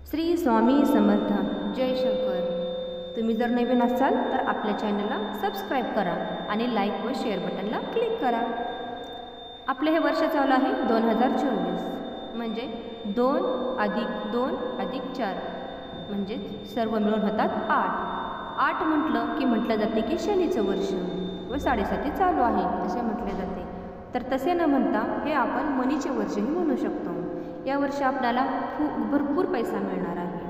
श्री स्वामी समर्थ. जय शंकर. तुम्ही जर नवीन असाल तर आपल्या चॅनलला सबस्क्राईब करा आणि लाईक व शेअर बटनला क्लिक करा. आपले हे वर्ष चालू आहे 2024, म्हणजे 2 + 2 + 4 म्हणजे सर्व मिळून होतात 8. म्हटलं की म्हटलं जाते की शनीचं वर्ष व 7.5 चालू आहे तसे म्हटले जाते. तर तसे न म्हणता हे आपण मनीचे वर्षही म्हणू शकतो. या वर्षी आपल्याला भरपूर पैसा मिळणार आहे.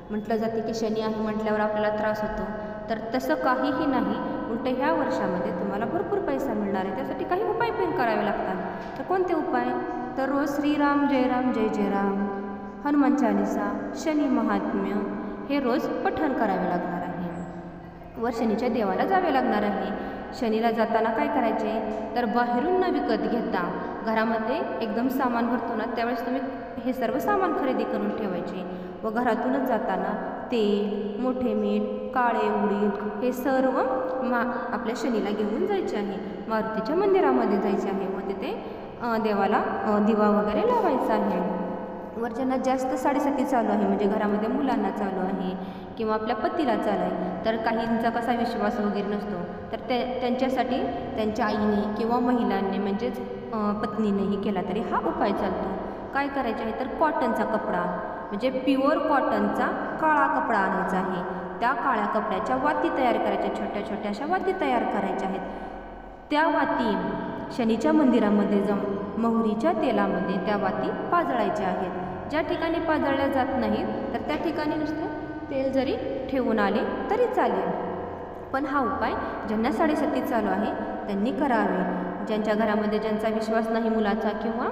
म्हटलं जाते की शनी आहे म्हटल्यावर आपल्याला त्रास होतो, तर तसं काहीही नाही. उलट ह्या वर्षामध्ये तुम्हाला भरपूर पैसा मिळणार आहे. त्यासाठी काही उपाय पण करावे लागतात. तर कोणते उपाय? तर रोज श्रीराम जय राम जय जय राम, हनुमान चालीसा, शनी महात्म्य हे रोज पठण करावे लागणार आहे. वर शनीच्या देवाला जावे लागणार आहे. शनीला जाताना काय करायचे? तर बाहेरून न विकत घेता घरामध्ये एकदम सामान भरतो ना त्यावेळेस तुम्ही हे सर्व सामान खरेदी करून ठेवायचे व घरातूनच जाताना तेल, मोठे मीठ, काळे उडीद हे सर्व आपल्या शनीला घेऊन जायचे आहे. मारुतीच्या मंदिरामध्ये जायचे आहे व तिथे देवाला दिवा वगैरे लावायचा आहे. वरच्यांना जास्त 7.5 चालू आहे म्हणजे घरामध्ये मुलांना चालू आहे किंवा आपल्या पतीला चालू आहे, तर काहींचा कसा विश्वास वगैरे नसतो, तर त्यांच्यासाठी त्यांच्या आईने किंवा महिलांनी म्हणजेच पत्नीनेही केला तरी हा उपाय चालतो. काय करायचे आहे? तर कॉटनचा कपडा म्हणजे प्युअर कॉटनचा काळा कपडा आणायचा आहे. त्या काळ्या कपड्याच्या वाती तयार करायच्या, छोट्या छोट्या अशा वाती तयार करायच्या आहेत. त्या वाती शनीच्या मंदिरामध्ये जाऊन मोहरीच्या तेलामध्ये त्या वाती पाजळायच्या आहेत. ज्या ठिकाणी पाजळल्या जात नाहीत तर त्या ठिकाणी नुसतं तेल जरी ठेवून आले तरी चालेल. पण हा उपाय ज्यांना 7.5 चालू आहे त्यांनी करावे. ज्यांच्या घरामध्ये ज्यांचा विश्वास नाही मुलाचा किंवा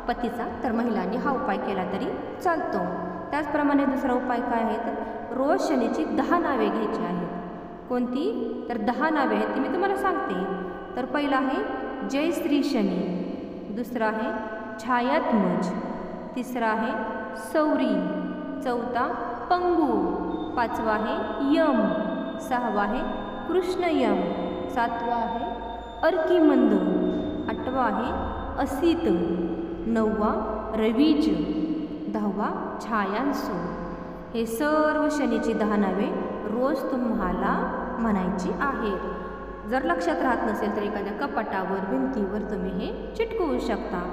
पतीचा, तर महिलांनी हा उपाय केला तरी चालतो. त्याचप्रमाणे दुसरा उपाय काय आहे? तर रोज शनीची 10 नावे घ्यायची आहेत. कोणती? तर 10 नावे आहेत ती मी तुम्हाला सांगते. तर पहिलं आहे जय श्री शनी, दुसरं आहे छायात्मज, तिसरा आहे सौरी, चौथा पंगू, 5वा आहे यम, 6वा आहे कृष्ण यम, 7वा आहे अर्कीमंद, 8वा आहे असित, 9वा रवीज, 10वा छायांसू. हे सर्व शनीची 10 नावे रोज तुम्हाला म्हणायची आहेत. जर लक्षात राहत नसेल तर एखाद्या कपाटावर भिंतीवर तुम्ही हे चिटकवू शकता.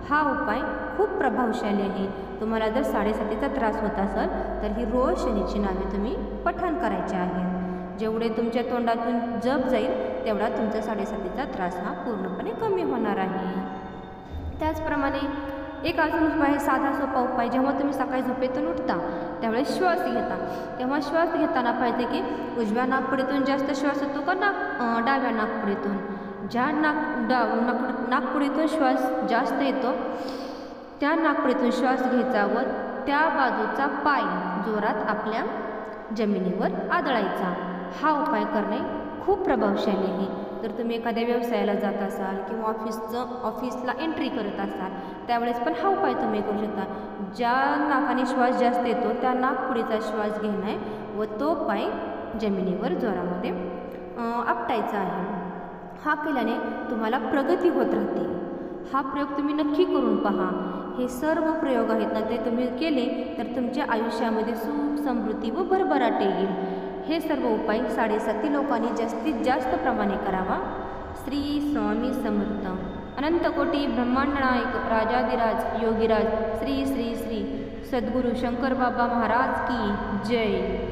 हा उपाय खूप प्रभावशाली आहे. तुम्हाला जर 7.5चा त्रास होत असेल तर ही रोज शनीची नावे तुम्ही पठण करायची आहे. जेवढे तुमच्या तोंडातून जप जाईल तेवढा तुमचा 7.5चा त्रास हा पूर्णपणे कमी होणार आहे. त्याचप्रमाणे एक अजून उपाय आहे, साधा सोपा उपाय. जेव्हा तुम्ही सकाळी झोपेतून उठता त्यावेळेस श्वास घेता, तेव्हा श्वास घेताना पाहिजे की उजव्या नाकपुडीतून जास्त श्वास येतो का डाव्या नाकपुडीतून? ज्या नाकपुडीतून श्वास जास्त येतो त्या नाकपुडीतून श्वास घ्यायचा व त्या बाजूचा पाय जोरात आपल्या जमिनीवर आदळायचा. हा उपाय करणे खूप प्रभावशाली आहे. जर तुम्ही एखाद्या व्यवसायाला जात असाल किंवा ऑफिसला एंट्री करत असाल त्यावेळेस पण हा उपाय तुम्ही करू शकता. ज्या नाकाने श्वास जास्त येतो त्या नाकपुडीचा श्वास घेणं आहे व तो पाय जमिनीवर जोरामध्ये आपटायचा आहे. हा केल्याने तुम्हाला प्रगती होत राहते. हा प्रयोग तुम्ही नक्की करून पहा. हे सर्व प्रयोग आहेत ना ते तुम्ही केले तर तुमच्या आयुष्यामध्ये सुख, समृद्धी व भरभराट येईल. हे सर्व उपाय 7.5 लोकांनी जास्तीत जास्त प्रमाणे करावा. श्री स्वामी समर्थ. अनंत कोटी ब्रह्मांड नायक राजाधिराज योगीराज श्री श्री श्री सद्गुरू शंकर बाबा महाराज की जय.